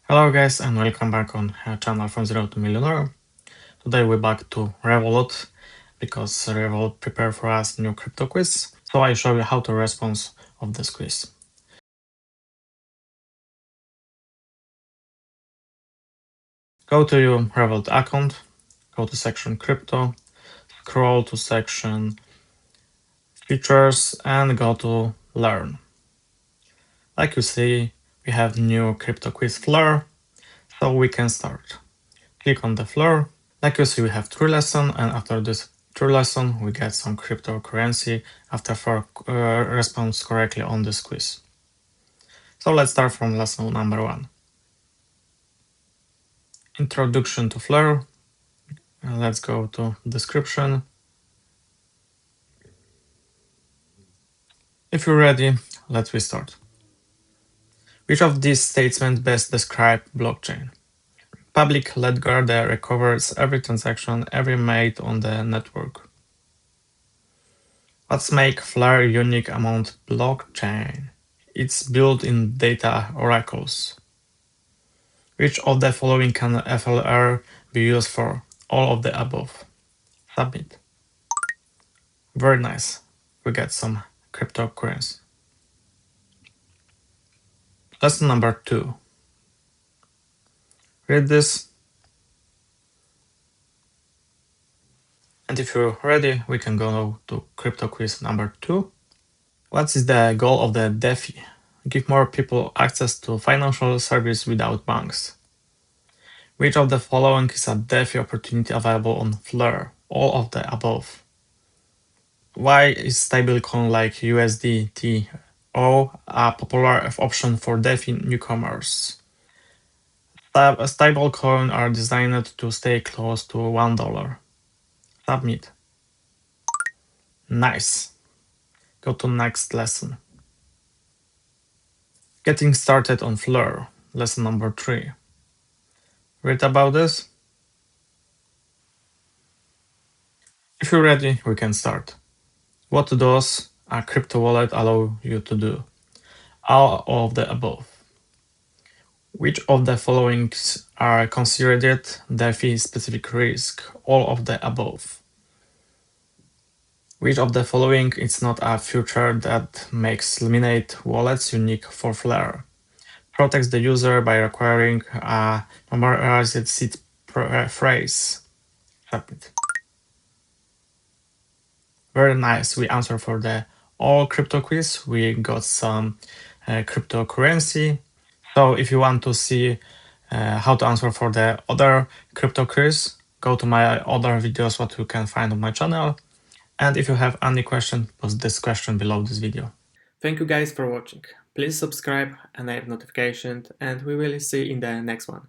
Hello guys and welcome back on channel from Zero to Millionaire. Today we're back to Revolut because Revolut prepared for us new crypto quiz. So I show you how to respond of this quiz. Go to your Revolut account, go to section crypto, scroll to section features and go to learn. Like you see, we have new crypto quiz floor, so we can start. Click on the floor. Like you see, we have 3 lessons, and after this 3 lesson, we get some cryptocurrency after 4 response correctly on this quiz. So let's start from lesson number 1. Introduction to Flare. Let's go to description. If you're ready, let's restart. Which of these statements best describe blockchain? Public ledger that recovers every transaction ever made on the network. What's make Flare unique among blockchain? It's built in data oracles. Which of the following can FLR be used for? All of the above. Submit. Very nice. We get some cryptocurrency. Lesson number 2. Read this. And if you're ready, we can go to crypto quiz number 2. What is the goal of the DeFi? Give more people access to financial service without banks. Which of the following is a DeFi opportunity available on Flare? All of the above. Why is stablecoin like USDT a popular option for DeFi newcomers? Stablecoins are designed to stay close to $1. Submit. Nice. Go to next lesson. Getting started on Flare. Lesson number 3. Read about this. If you're ready, we can start. What does a crypto wallet allow you to do? All of the above. Which of the following are considered DeFi specific risk? All of the above. Which of the following is not a feature that makes Lemonade wallets unique for Flare? Protects the user by requiring a memorized seed phrase. Submit. Very nice. We answered for the all crypto quiz. We got some cryptocurrency. So if you want to see how to answer for the other crypto quiz, go to my other videos what you can find on my channel. And if you have any question, post this question below this video. Thank you guys for watching. Please subscribe, enable notifications, and we will see you in the next one.